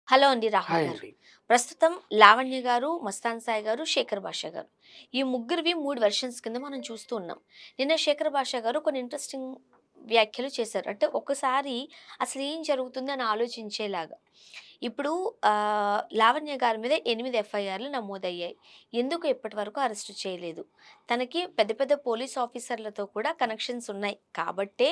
Hello అండి Rahul hi గారు. అండి. ప్రస్తుతం లావణ్య గారు, మస్తాన్ సాయి గారు, శేఖర్ భాష గారు. ఈ ముగ్గురివి 3 వెర్షన్స్ కింద మనం చూస్తూ ఉన్నాం. నిన్న శేఖర్ భాష గారు కొన్ని ఇంట్రెస్టింగ్ వ్యాఖ్యలు చేశారు. అంటే ఒక్కసారి అసలు ఏం జరుగుతుంది అని ఆలోచించేలాగా. ఇప్పుడు లావణ్య గారి మీద 8 ఎఫ్ఐఆర్‌లు నమోదయ్యాయి. ఎందుకు ఇప్పటివరకు అరెస్ట్ చేయలేదు? తనకి పెద్ద పెద్ద పోలీస్ ఆఫీసర్‌లతో కూడా కనెక్షన్స్ ఉన్నాయి. కాబట్టే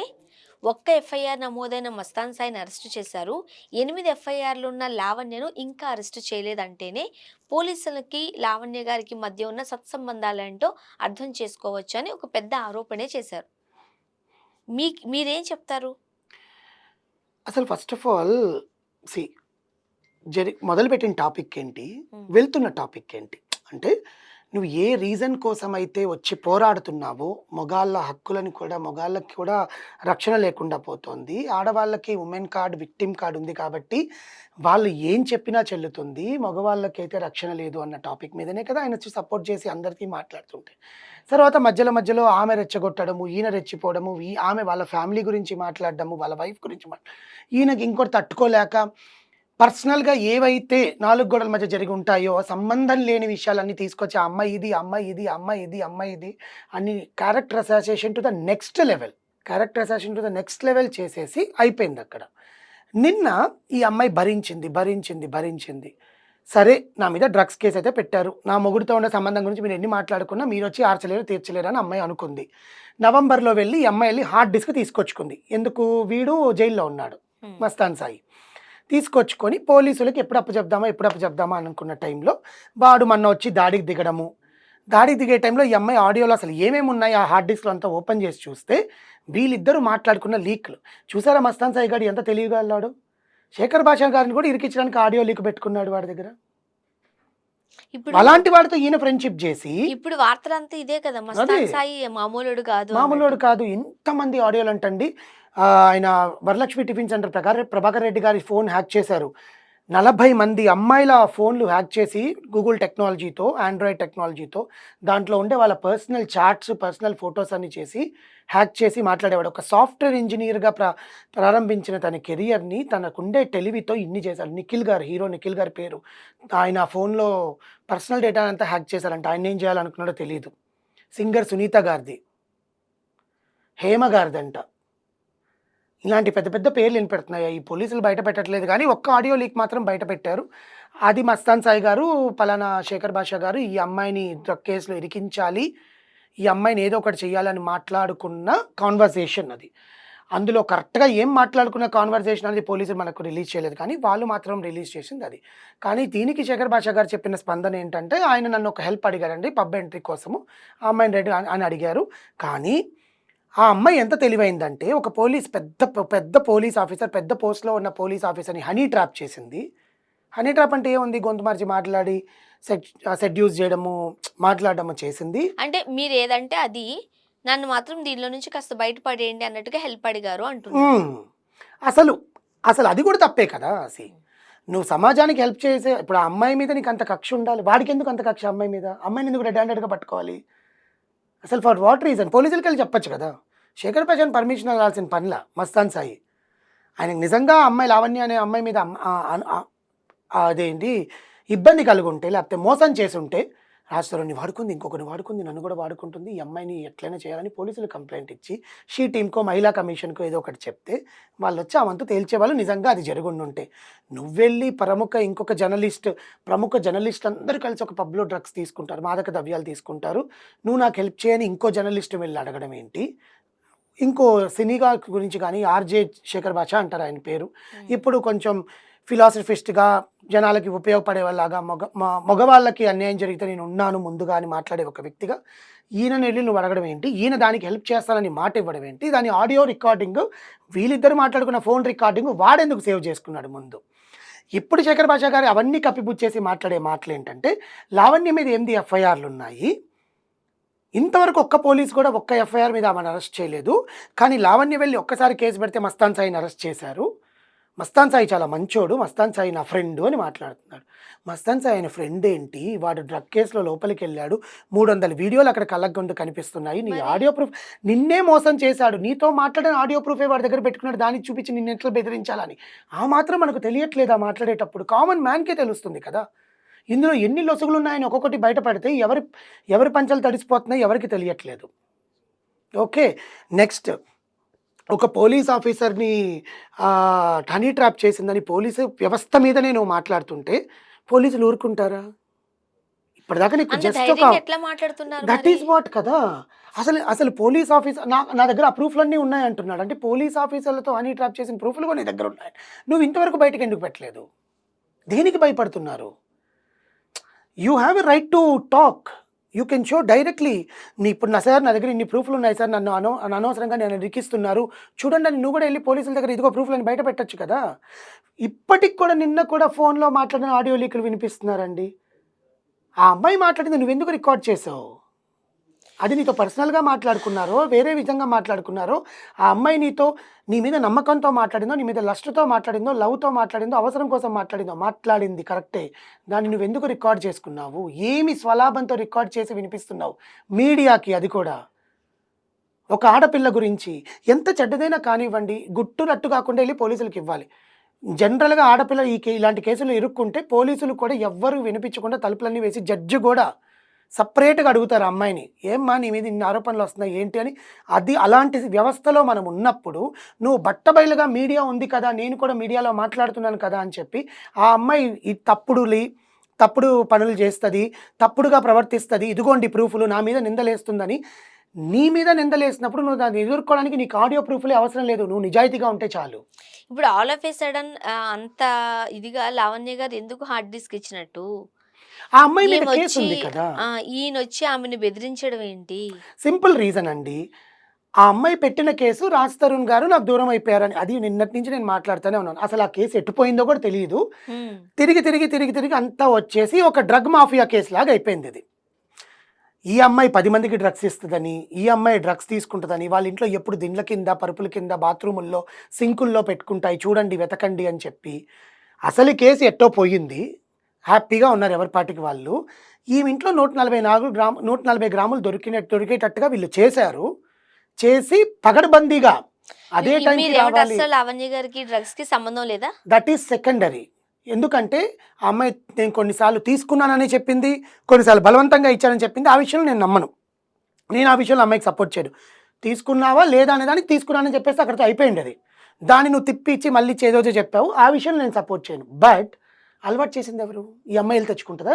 ఒక్క ఎఫ్ఐఆర్ నమోదైన మస్తాన్ సాయిని అరెస్ట్ చేశారు. 8 ఎఫ్ఐఆర్‌లున్న లావణ్యను ఇంకా అరెస్ట్ చేయలేదంటేనే పోలీసులకి, లావణ్య గారికి మధ్య ఉన్న సత్సంబంధాలేంటో అర్థం చేసుకోవచ్చు అని ఒక పెద్ద ఆరోపణే చేశారు. మీరేం చెప్తారు? అసలు ఫస్ట్ ఆఫ్ ఆల్ సీ మొదలుపెట్టిన టాపిక్ ఏంటి? హ్మ్. వెళ్తున్న టాపిక్ ఏంటి? అంటే నువ్వు ఏ రీజన్ కోసమైతే వచ్చి పోరాడుతున్నావో, మొగాళ్ళకి కూడా రక్షణ లేకుండా పోతోంది. ఆడవాళ్ళకి వుమెన్ కార్డ్, విక్టిమ్ కార్డ్ ఉంది కాబట్టి వాళ్ళు ఏం చెప్పినా చెల్లుతుంది. మగవాళ్ళకైతే రక్షణ లేదు అన్న టాపిక్ మీదనే కదా ఆయన వచ్చి సపోర్ట్ చేసి అందరికీ మాట్లాడుతుంటే. తర్వాత మధ్యలో ఆమె రెచ్చగొట్టడము, ఈయన రెచ్చిపోవడము, ఆమె వాళ్ళ ఫ్యామిలీ గురించి మాట్లాడడము, వాళ్ళ వైఫ్ గురించి ఈయనకి ఇంకోటి తట్టుకోలేక పర్సనల్‌గా ఏవైతే 4 గోడల మధ్య జరిగి ఉంటాయో, సంబంధం లేని విషయాలన్నీ తీసుకొచ్చి ఆ అమ్మాయి ఇది, అమ్మాయి ఇది, అమ్మాయి ఇది, అమ్మాయి ఇది అని character assassination to the next level. Character assassination to the next level చేసేసి అయిపోయిందక్కడ. నిన్న ఈ అమ్మాయి భరించింది. సరే నా మీద డ్రగ్స్ కేస్ అయితే పెట్టారు. నా మొగుడితో ఉన్న సంబంధం గురించి మీరు ఎన్ని మాట్లాడుకున్నా మీరొచ్చి ఆర్చలేరు, తీర్చలేరు అని అమ్మాయి అనుకుంది. నవంబర్‌లో వెళ్లి ఈ అమ్మాయి ఎళ్లి హార్డ్ డిస్క్ తీసుకొచ్చుకుంది. ఎందుకు? వీడు జైల్‌లో ఉన్నాడు. హ్మ్. మస్తాన్ సాయి. తీసుకొచ్చుకొని పోలీసులకి ఎప్పుడు అప్పచెప్దామా అనుకున్న టైంలో వాడు మొన్న వచ్చి దాడికి దిగడము. దాడికి దిగే టైంలో ఈ అమ్మాయి ఆడియోలో అసలు ఏమేమి ఉన్నాయి ఆ హార్డ్ డిస్క్‌లో అంతా ఓపెన్ చేసి చూస్తే వీళ్ళిద్దరూ మాట్లాడుకున్న లీక్‌లు. చూసారా మస్తాన్ సాయి గాడు ఎంత తెలివిగల్లాడో? శేఖర్ భాషా గారిని కూడా ఇరికించడానికి ఆడియో లీక్ పెట్టుకున్నాడు వాడి దగ్గర. ఇప్పుడు అలాంటి వాడితో ఈయన ఫ్రెండ్‌షిప్ చేసి ఇప్పుడు వార్తలంతా ఇదే కదా! అదే మస్తాన్ సాయి మామూలోడు కాదు మామూలోడు అన్నట్టు. కాదు. ఇంతమంది ఆడియోలంటండి. ఆయన వరలక్ష్మి టిఫిన్ సెంటర్ ప్రభాకర్ రెడ్డి గారి ఫోన్ హ్యాక్ చేశారు. 40 మంది అమ్మాయిల ఫోన్‌లు హ్యాక్ చేసి గూగుల్ టెక్నాలజీతో, ఆండ్రాయిడ్ టెక్నాలజీతో దాంట్లో ఉండే వాళ్ళ పర్సనల్ చాట్స్, పర్సనల్ ఫోటోస్ అన్ని చేసి హ్యాక్ చేసి మాట్లాడేవాడు. ఒక సాఫ్ట్‌వేర్ ఇంజినీర్‌గా ప్రారంభించిన తన కెరియర్‌ని తనకుండే తెలివితో ఇన్ని చేశాడు. హీరో నిఖిల్ గారి పేరు. ఆయన ఫోన్‌లో పర్సనల్ డేటా అంతా హ్యాక్ చేశారంట. ఆయనేం చేయాలనుకున్నాడో తెలీదు. సింగర్ సునీత గారిది. హేమ గారిదంట. ఇలాంటి పెద్ద పెద్ద పేర్లు వినపెడుతున్నాయి. ఈ పోలీసులు బయట పెట్టట్లేదు గానీ, ఒక్క ఆడియో లీక్ మాత్రం బయట పెట్టారు. అది మస్తాన్ సాయి గారు, పలానా శేఖర్ భాషా గారు ఈ అమ్మాయిని డ్రగ్ కేస్‌లో ఇరికించాలి. ఈ అమ్మాయిని ఏదో ఒకటి చేయాలని మాట్లాడుకున్న కాన్వర్సేషన్ అది. అందులో కరెక్ట్‌గా ఏం మాట్లాడుకున్న కాన్వర్సేషన్ అనేది పోలీసులు మనకు రిలీజ్ చేయలేదు కానీ, వాళ్ళు మాత్రం రిలీజ్ చేసిందది. కానీ దీనికి శేఖర్ భాషా గారు చెప్పిన స్పందన ఏంటంటే, ఆయన నన్ను ఒక హెల్ప్ అడిగారండి పబ్ ఎంట్రీ కోసము. ఆ అమ్మాయిని రెడీ అని అడిగారు. కానీ ఆ అమ్మాయి ఎంత తెలివైందంటే, ఒక పోలీస్ పెద్ద పోలీస్ ఆఫీసర్, పెద్ద పోస్ట్‌లో ఉన్న పోలీస్ ఆఫీసర్‌ని హనీ ట్రాప్ చేసింది. హనీ ట్రాప్ అంటే ఏముంది? గొంతు మార్చి మాట్లాడి సెడ్యూస్ చేయడము, మాట్లాడడము చేసింది. అంటే మీరేదంటే అది, నన్ను మాత్రం దీనిలో నుంచి కాస్త బయట పడేయండి అన్నట్టుగా హెల్ప్ అడిగారు అంటున్నారు. హ్మ్. అసలు, అసలు అది కూడా తప్పే కదా! హ్మ్. నువ్వు సమాజానికి హెల్ప్ చేసే ఇప్పుడు ఆ అమ్మాయి మీద నీకంత కక్ష ఉండాలి. వాడికెందుకు అంత కక్ష అమ్మాయి మీద? అమ్మాయిని ఎందుకు రెడ్ హ్యాండెడ్‌గా పట్టుకోవాలి? అసలు ఫర్ వాట్ రీజన్? పోలీసులకెళ్ళి చెప్పొచ్చు కదా! శేఖర్ భాషాని పర్మిషన్ అడగాల్సిన పనిలా మస్తాన్ సాయి. ఆయనకు నిజంగా ఆ అమ్మాయి లావణ్య అనే అమ్మాయి మీద అదేంటి ఇబ్బంది కలిగుంటే, లేకపోతే మోసం చేసుంటే, రాజేశ్వరరావుని వాడుకుంది, ఇంకొకరిని వాడుకుంది, నన్ను కూడా వాడుకుంటుంది, ఈ అమ్మాయిని ఎట్లైనా చేయాలని పోలీసులు కంప్లెయింట్ ఇచ్చి, టీమ్‌కో, మహిళా కమిషన్‌కో ఏదో ఒకటి చెప్తే, వాళ్ళొచ్చి ఆ వంతు తేల్చేవాళ్ళు నిజంగా అది జరిగుండుంటే. నువ్వెళ్ళి ప్రముఖ జర్నలిస్ట్ అందరూ కలిసి ఒక పబ్‌లో డ్రగ్స్ తీసుకుంటారు, మాదక ద్రవ్యాలు తీసుకుంటారు. నువ్వు నాకు హెల్ప్ చేయని ఇంకో జర్నలిస్ట్ వెళ్లి అడగడం ఏంటి? ఇంకో సినీగా గురించి కానీ 'ఆర్‌జే శేఖర్ భాష' అంటారు ఆయన పేరు. హ్మ్. ఇప్పుడు కొంచెం ఫిలాసఫిస్ట్‌గా జనాలకి ఉపయోగపడేవాళ్ళలాగా మగవాళ్ళకి అన్యాయం జరిగితే నేనున్నాను ముందుగా అని మాట్లాడే ఒక వ్యక్తిగా ఈయననెళ్లి నువ్వు అడగడం ఏంటి? ఈయన దానికి హెల్ప్ చేస్తానని మాట ఇవ్వడం ఏంటి? దాని ఆడియో రికార్డింగు వీళ్ళిద్దరు మాట్లాడుకున్న ఫోన్ రికార్డింగు వాడెందుకు సేవ్ చేసుకున్నాడు ముందు? ఇప్పుడు 'శేఖర్ భాష' గారు అవన్నీ కప్పిపుచ్చేసి మాట్లాడే మాటలేంటంటే, లావణ్య మీద 8 ఎఫ్ఐఆర్‌లున్నాయి. ఇంతవరకు ఒక్క పోలీస్ కూడా ఒక్క ఎఫ్ఐఆర్ మీద ఆమెను అరెస్ట్ చేయలేదు. కానీ లావణ్య వెళ్లి ఒక్కసారి కేసు పెడితే మస్తాన్ సాయిని అరెస్ట్ చేశారు. మస్తాన్ సాయి చాలా మంచోడు. మస్తాన్ సాయి నా ఫ్రెండు అని మాట్లాడుతున్నాడు. మస్తాన్ సాయి ఆయన ఫ్రెండ్ ఏంటి? వాడు డ్రగ్ కేస్‌లో లోపలికెళ్ళాడు. 300 వీడియోలు అక్కడ కళ్ళకు గొంతు కనిపిస్తున్నాయి. నీ మరి? ఆడియో ప్రూఫ్ నిన్నే మోసం చేశాడు. నీతో మాట్లాడిన ఆడియో ప్రూఫే వాడి దగ్గర పెట్టుకున్నాడు. దాన్ని చూపించి నిన్నెట్లా బెదిరించాలని. ఆ మాత్రం మనకు తెలియట్లేదా మాట్లాడేటప్పుడు? కామన్ మ్యాన్‌కే తెలుస్తుంది కదా! ఇందులో ఎన్ని లొసుగులున్నాయని ఒక్కొక్కటి బయట పడితే ఎవరి పంచలు తడిసిపోతున్నాయి ఎవరికీ తెలియట్లేదు. ఓకే. నెక్స్ట్ ఒక పోలీస్ ఆఫీసర్‌ని హనీ ట్రాప్ చేసిందని పోలీసు వ్యవస్థ మీదనే నువ్వు మాట్లాడుతుంటే పోలీసులు ఊరుకుంటారా? ఇప్పటిదాకా నీకు అంత జస్ట్ ఒక ధైర్యంగా ఎట్లా మాట్లాడుతున్నారు దట్ మరి? ఈస్ వాట్ కదా! అసలు పోలీస్ ఆఫీసర్ నా దగ్గర ఆ ప్రూఫ్‌లన్నీ ఉన్నాయంటున్నాడు. అంటే పోలీస్ ఆఫీసర్‌లతో హనీ ట్రాప్ చేసిన ప్రూఫ్‌లు కూడా నీ దగ్గర ఉన్నాయి. నువ్వు ఇంతవరకు బయటకెందుకు పెట్టలేదు? దేనికి భయపడుతున్నారు? You have a right to talk. You can show directly. ఇప్పుడు నా దగ్గర ఇన్ని ప్రూఫ్‌లు ఉన్నాయి సార్. నన్ను అనవసరంగా నన్ను ఇరికిస్తున్నారు. చూడండి అని నువ్వు కూడా ఎళ్లి పోలీసుల దగ్గర ఇదిగో ప్రూఫ్‌లని బయట పెట్టొచ్చు కదా! ఇప్పటికి కూడా నిన్న కూడా ఫోన్‌లో మాట్లాడిన ఆడియో లీకులు వినిపిస్తున్నారండి. ఆ అమ్మాయి మాట్లాడింది నువ్వెందుకు రికార్డ్ చేసావు? అది నీతో పర్సనల్‌గా మాట్లాడుకున్నారో, వేరే విధంగా మాట్లాడుకున్నారో, ఆ అమ్మాయి నీ మీద నమ్మకంతో మాట్లాడిందో, నీ మీద లస్ట్‌తో మాట్లాడిందో, లవ్‌తో మాట్లాడిందో, అవసరం కోసం మాట్లాడిందో, మాట్లాడింది కరెక్టే. దాన్ని నువ్వెందుకు రికార్డ్ చేసుకున్నావు? ఏమి స్వలాభంతో రికార్డ్ చేసి వినిపిస్తున్నావు? మీడియాకి అది కూడా. ఒక ఆడపిల్ల గురించి ఎంత చెడ్డదైనా కానివ్వండి, గుట్టు రట్టు కాకుండా ఎళ్లి పోలీసులకివ్వాలి. జనరల్‌గా ఆడపిల్ల ఇలాంటి కేసుల్లో ఇరుక్కుంటే పోలీసులు కూడా ఎవ్వరు వినిపించకుండా తలుపులన్నీ వేసి జడ్జి గూడా సెపరేట్‌గా అడుగుతారు ఆ అమ్మాయిని. "ఏమ్మా నీ మీద ఇన్ని ఆరోపణలొస్తున్నాయి ఏంటి?" అని. అలాంటి వ్యవస్థలో మనం ఉన్నప్పుడు నువ్వు బట్టబయలుగా మీడియా ఉంది కదా! నేను కూడా మీడియాలో మాట్లాడుతున్నాను కదా! అని చెప్పి ఆ అమ్మాయి ఈ తప్పుడు పనులు చేస్తది, తప్పుడుగా ప్రవర్తిస్తది, ఇదిగోండి ప్రూఫ్‌లు నా మీద నిందలేస్తుందని నీ మీద నిందలేసినప్పుడు నువ్వు దాన్ని ఎదుర్కోవడానికి నీకు ఆడియో ప్రూఫ్‌లే అవసరం లేదు. నువ్వు నిజాయితీగా ఉంటే చాలు. ఇప్పుడు ఆల్ ఆఫ్ ఎ సడెన్ అంత ఇదిగా లావణ్య గారు ఎందుకు హార్డ్ డిస్క్ ఇచ్చినట్టు? ఆ అమ్మాయి మీద ఈమొచ్చి కేసుంది కదా! ఈయనొచ్చి ఆమెని బెదిరించడం ఏంటి? సింపుల్ రీజన్ అండి. ఆ అమ్మాయి పెట్టిన కేసు 'రాజ్ తరుణ్' గారు నాకు దూరం అయిపోయారని. అది నిన్నటి నుంచి నేను మాట్లాడుతూనే ఉన్నాను. అసలు ఆ కేసు ఎటుపోయిందో కూడా తెలీదు. హ్మ్. తిరిగి అంతా వచ్చేసి ఒక డ్రగ్ మాఫియా కేసులాగా అయిపోయిందిది. ఈ అమ్మాయి 10 మందికి డ్రగ్స్ ఇస్తదని, ఈ అమ్మాయి డ్రగ్స్ తీసుకుంటదని, వాళ్ళ ఇంట్లో ఎప్పుడు దిండ్ల కింద, పరుపుల కింద, బాత్రూముల్లో, సింకుల్లో పెట్టుకుంటాయి చూడండి, వెతకండి అని చెప్పి. అసలు కేసు ఎట్టో పోయింది. హ్యాపీగా ఉన్నారు ఎవరి పాటికి వాళ్ళు. ఈమె ఇంట్లో 140 గ్రాములు దొరికేటట్టుగా వీళ్ళు చేశారు. చేసి పగడ్బందీగా అదే టైంకి మీరేమంటే రావాలి. అస్సలు లావణ్య గారికి డ్రగ్స్‌కి సంబంధం లేదా? That is secondary. ఎందుకంటే ఆ అమ్మాయి నేను కొన్నిసార్లు తీసుకున్నానని చెప్పింది. కొన్నిసార్లు బలవంతంగా ఇచ్చానని చెప్పింది. ఆ విషయంలో నేను నమ్మను. నేను ఆ విషయంలో అమ్మాయికి సపోర్ట్ చేయను. తీసుకున్నావా లేదా అనే దానికి తీసుకున్నానని చెప్పేస్తే అక్కడితో అయిపోయింది అది. దాన్ని నువ్వు తిప్పిచ్చి మళ్ళీ ఏదోదో చెప్పావు. ఆ విషయంలో నేను సపోర్ట్ చేయను. బట్ అలవాటు చేసింది ఎవరు? ఈ అమ్మాయి ఎళ్లి తెచ్చుకుంటదా?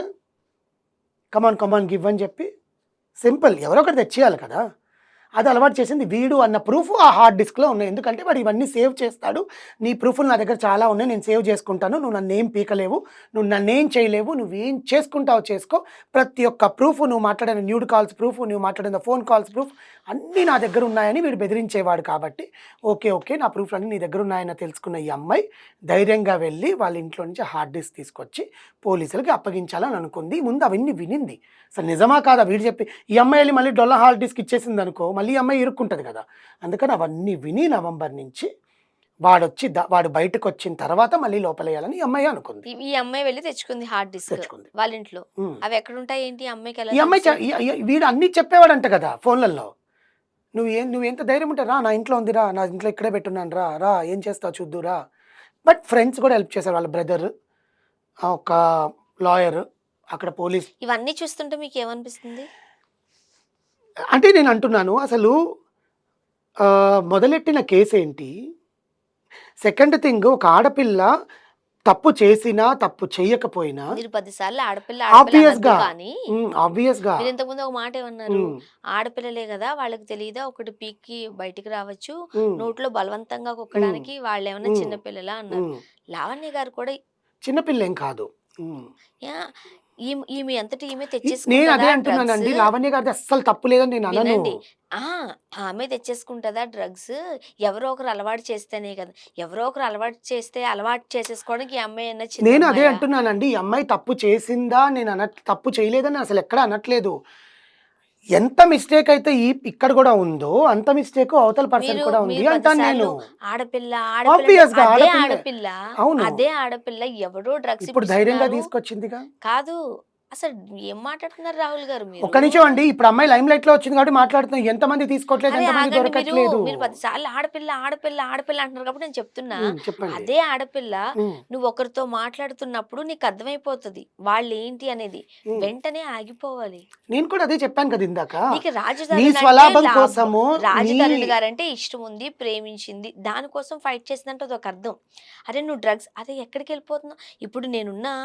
కమాన్ గివ్ అని చెప్పి. సింపుల్. ఎవరో ఒకరు తెచ్చేయాలి కదా! అది అలవాటు చేసింది వీడు అన్న ప్రూఫ్ ఆ హార్డ్ డిస్క్‌లో ఉన్నాయి. ఎందుకంటే వాడు ఇవన్నీ సేవ్ చేస్తాడు. నీ ప్రూఫ్‌లు నా దగ్గర చాలా ఉన్నాయి. నేను సేవ్ చేసుకుంటాను. నువ్వు నన్నేం పీకలేవు. నువ్వు నన్నేం చేయలేవు. నువ్వేం చేసుకుంటావో చేసుకో. ప్రతి ఒక్క ప్రూఫ్ నువ్వు మాట్లాడిన న్యూడ్ కాల్స్ ప్రూఫ్, నువ్వు మాట్లాడిన ఫోన్ కాల్స్ ప్రూఫ్ అన్నీ నా దగ్గర ఉన్నాయని వీడు బెదిరించేవాడు కాబట్టి ఓకే. నా ప్రూఫ్‌లన్నీ నీ దగ్గర ఉన్నాయని తెలుసుకున్న ఈ అమ్మాయి ధైర్యంగా వెళ్ళి వాళ్ళ ఇంట్లో నుంచి హార్డ్ డిస్క్ తీసుకొచ్చి పోలీసులకి అప్పగించాలని అనుకుంది. ముందు అవన్నీ వినింది. అసలు నిజమా కాదా వీడు చెప్పి ఈ అమ్మాయి ఎళ్లి మళ్ళీ డొల్ల హార్డ్ డిస్క్ ఇచ్చేసిందనుకో మళ్ళీ ఈ అమ్మాయి ఇరుక్కుంటది కదా! అందుకని అవన్నీ విని నవంబర్ నుంచి వాడు బయటకొచ్చిన తర్వాత మళ్ళీ లోపలేయాలని ఈ అమ్మాయి అనుకుంది. ఈ అమ్మాయి వెళ్లి తెచ్చుకుంది హార్డ్ డిస్క్ తెచ్చుకుంది. వాళ్ళ ఇంట్లో. హ్మ్. అవి ఎక్కడుంటాయి ఏంటి? ఈ అమ్మాయికి ఎలా ఈ అమ్మాయి తెలుసు? వీడు అన్నీ చెప్పేవాడంట కదా! ఫోన్‌లలో. నువ్వెంత ధైర్యం ఉంటే రా నా ఇంట్లో ఉంది రా. నా ఇంట్లో ఇక్కడే పెట్టున్నాను రా. రా ఏం చేస్తావో చూద్దువు రా. బట్ ఫ్రెండ్స్ కూడా హెల్ప్ చేశారు. వాళ్ళ బ్రదర్ ఒక లాయర్ అక్కడ పోలీస్. ఇవన్నీ చూస్తుంటే మీకేమనిపిస్తుంది? అంటే నేను అంటున్నాను అసలు మొదలెట్టిన కేసేంటి? సెకండ్ థింగ్ ఒక ఆడపిల్ల తప్పు చేసినా, తప్పు చేయకపోయినా మీరు 10 సార్లు ఆడపిల్ల ఆడపిల్ల అనొద్దు ఆబ్వియస్‌గా కానీ, ఆబ్వియస్‌గా మీరు ఇంతకుముందు ఒక మాట ఏమన్నారు? హ్మ్. ఆడపిల్లలే గదా! వాళ్ళకి తెలీదా? ఒకటి పీకి బయటికి రావచ్చు. హ్మ్. నోట్లో బలవంతంగా హ్మ్. కుక్కడానికి వాళ్ళేమన్నా హ్మ్. చిన్న పిల్లలా అన్నారు. హ్మ్. లావణ్య గారు కూడా చిన్న పిల్లేం కాదు. హ్మ్. యాహ్! ఈమె అంతట ఈమె నేను అదే తెచ్చేసుకుంటదా డ్రగ్స్? అంటున్నానండి. లావణ్య గారిది అస్సలు తప్పు లేదని నేను అనను. వినండి. ఆ! ఆమె తెచ్చేసుకుంటదా డ్రగ్స్? ఎవరో ఒకరు అలవాటు చేస్తేనే కదా! ఎవరో ఒకరు అలవాటు చేస్తే అలవాటు చేసేసుకోవడానికి ఈ అమ్మాయి ఏమన్నా నేను అదే చిన్నమ్మాయా? అంటున్నానండి. ఈ అమ్మాయి తప్పు చేసిందా? తప్పు చేయలేదని అసలెక్కడ అనట్లేదు. ఎంత మిస్టేక్ అయితే ఇక్కడ కూడా ఉందో అంత మిస్టేక్ అవతల పర్సన్ మీరు కూడా ఉంది మీరు అంటాను నేను. 10 సార్లు ఆడపిల్ల, ఆడపిల్ల అంటే ఆబ్వియస్ గా అదే ఆడపిల్ల. ఆడపిల్ల, అవును. అదే ఆడపిల్ల ఎవరో డ్రగ్స్ ఇప్పుడు ధైర్యంగా ఇప్పిస్తున్నారు. తీసుకొచ్చిందిగా. కాదు. అసలు ఏం మాట్లాడుతున్నారు రాహుల్ గారు మీరు? ఒక్క నిమిషం అండి. ఇప్పుడు అమ్మాయి లైమ్ లైట్ లో వచ్చింది కాబట్టి మాట్లాడుతున్నాం. ఎంతమంది తీసుకోవట్లేదు, అరే ఎంతమంది ఆగండి, మీరు దొరకట్లేదు. మీరు 10 సార్లు ఆడపిల్ల, ఆడపిల్ల, ఆడపిల్ల అంటున్నారు కాబట్టి నేను చెప్తున్నా. చెప్పండి. అదే ఆడపిల్ల ఉమ్, నువ్వు ఒకరితో మాట్లాడుతున్నప్పుడు నీకు అర్థమైపోతది వాళ్ళేంటి అనేది. ఉమ్. వెంటనే ఆగిపోవాలి. నేను కూడా అదే చెప్పాను కదా ఇందాక. నీకు నీ రాజధరుడు అంటే స్వలాభం కోసము నీ రాజధరుడు గారంటే ఇష్టం ఉంది, ప్రేమించింది. దానికోసం ఫైట్ చేసిందంటే అదొక అర్థం. అరే నువ్వు డ్రగ్స్ అదే ఎక్కడికెళ్ళిపోతున్నావు? ఇప్పుడు నేనున్నా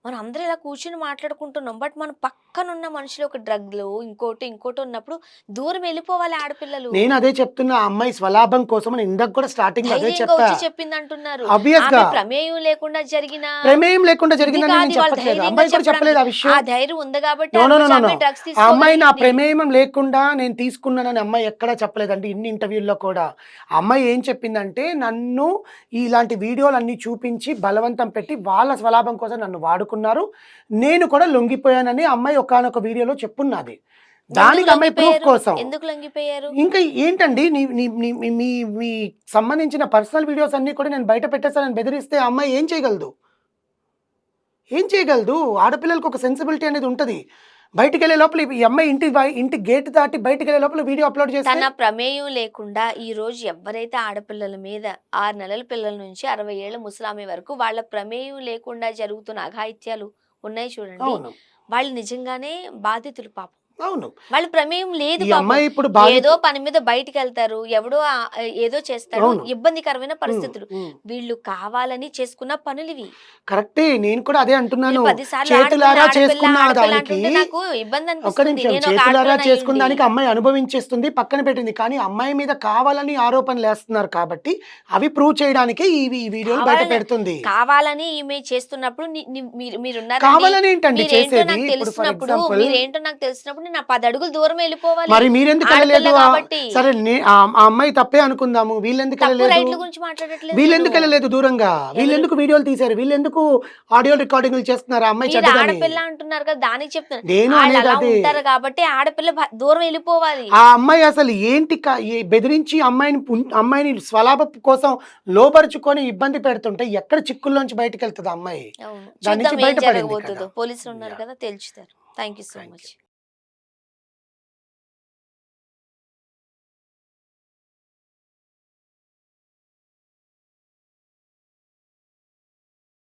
మనం అందరం ఇలా కూర్చొని మాట్లాడుకుంటున్నాం. బట్ మన పక్కనున్న మనుషులు ఒక డ్రగ్‌లో ఇంకోటి ఉన్నప్పుడు దూరం వెళ్ళిపోవాలి ఆడపిల్లలు. నేను అదే చెప్తున్నా. ఆ అమ్మాయి స్వలాభం కోసం నేను ఇందాక కూడా స్టార్టింగ్ అదే ధైర్యంగా చెప్పా. వచ్చి చెప్పిందంటున్నారు. ఆబ్వియస్ ఆమె గా ప్రమేయం లేకుండా జరిగిన ప్రమేయం లేకుండా ఇది జరిగిందని కాదు. నేను వాళ్ళు చెప్పట్లేదు. ధైర్యంగా అమ్మాయి కూడా చెప్పలేదు ఆ చెప్పడానికి. విషయం. ఆ ధైర్యం ఉంది కాబట్టి నో ఆ నో రోజు నో నో ఆమె డ్రగ్స్ ఆ అమ్మాయి నా తీసుకోగలిగింది. ప్రమేయం లేకుండా నేను తీసుకున్నానని అమ్మాయి ఎక్కడా చెప్పలేదండి. ఇన్ని ఇంటర్వ్యూల్లో కూడా ఆ అమ్మాయి ఏం చెప్పిందంటే, నన్ను ఇలాంటి వీడియోలు అన్ని చూపించి బలవంతం పెట్టి వాళ్ళ స్వలాభం కోసం నన్ను వాడుకున్నారు, నేను కూడా లొంగిపోయానని అమ్మాయి ఒకానొక వీడియోలో చెప్పున్నది. ఎందుకు దానికి అమ్మాయి ప్రూఫ్ లొంగిపోయారు? కోసం. ఎందుకు లొంగిపోయారు? ఇంకా ఏంటండి నీ నీ నీ మీ మీ మీ సంబంధించిన పర్సనల్ వీడియోస్ అన్నీ కూడా నేను బయట పెట్టేస్తానని బెదిరిస్తే ఆ అమ్మాయి ఏం చేయగలదు? ఏం చేయగలదు? ఆడపిల్లలకి ఒక సెన్సిబిలిటీ అనేది ఉంటది. బయటికెళ్ళే లోపల ఈ అమ్మాయి ఇంటి గేట్ దాటి బయటికెళ్ళే లోపల వీడియో అప్‌లోడ్ చేస్తే తన ప్రమేయం లేకుండా ఈరోజు ఎవ్వరైతే ఆడపిల్లల మీద 6 నెలల పిల్లల నుంచి 60 ఏళ్ల ముసలామె వరకు వాళ్ళ ప్రమేయం లేకుండా జరుగుతున్న అఘాయిత్యాలు ఉన్నాయి చూడండి. అవును. వాళ్ళు నిజంగానే బాధితులు పాపం. అవును. వాళ్ళ ప్రమేయం లేదు ఈ పాపం. అమ్మాయి ఇప్పుడు ఏదో పని మీద బయటికెళ్తారు. ఎవడో ఏదో చేస్తాడు. అవును. ఇబ్బందికరమైన హ్మ్. పరిస్థితులు. హ్మ్. వీళ్ళు కావాలని చేసుకున్న పనులివి. కరెక్టే. నేను కూడా అదే మీరు అంటున్నాను. 10 సార్లు ఆడపిల్ల, చేతులారా ఆడపిల్ల, చేసుకున్న ఆడపిల్ల దానికి అంటుంటే నాకు ఒక్క ఇబ్బందనిపిస్తుంది. నిమిషం. నేను ఒక చేతులారా చేసుకున్న ఆడపిల్లనయ్యుండి. దానికి అమ్మాయి అనుభవించేస్తుంది. పక్కన పెట్టింది. కానీ అమ్మాయి మీద కావాలని ఆరోపణలేస్తున్నారు కాబట్టి అవి ప్రూవ్ చేయడానికే ఈ వీడియోలు బయట కావాలని పెడుతుంది. కావాలని ఈమె చేస్తున్నప్పుడు ని ని మీరు మీరున్నారండి. కావాలని ఏంటండి మీరేంటో చేసేది? నాకు ఇప్పుడు ఫర్ తెలిసినప్పుడు ఎగ్జాంపుల్ మీరేంటో నాకు తెలిసినప్పుడు నేను ఆ 10 అడుగులు దూరం వెళ్ళిపోవాలి. మరి మీరెందుకు ఆడపిల్ల వెళ్ళలేదు? కాబట్టి. సరే ఆ అమ్మాయి తప్పే అనుకుందాము. వీళ్ళెందుకు తప్పు వెళ్ళలేదు? రైట్ల గురించి మాట్లాడట్లేదు నేను. వీళ్ళెందుకు వెళ్ళలేదు దూరంగా? ఎవరు? వీళ్ళెందుకు వీడియోలు తీశారు? వీళ్ళెందుకు ఆడియో రికార్డింగ్‌లు చేస్తున్నారు? ఆ అమ్మాయి మీరు చెడ్డదని. ఆడపిల్ల అంటున్నారు కదా! దానికి చెప్తున్నా. నేను ఆళ్ళు అనేది అలా అదే. ఉంటారు కాబట్టి ఆడపిల్ల దూరం వెళ్ళిపోవాలి. ఆ అమ్మాయి అసలు ఏంటి బెదిరించి అమ్మాయిని స్వలాభం కోసం లోబరుచుకొని ఇబ్బంది పెడుతుంటే ఎక్కడ చిక్కుల్లోంచి బయటికెళ్తది ఆ అమ్మాయి? అవును. దాని చూద్దాం నుంచి ఏం బయటపడింది కదా! జరగబోతుందో. పోలీసులు ఉన్నారు యాహ్! కదా! తేల్చుతారు. Thank you so thank much. You.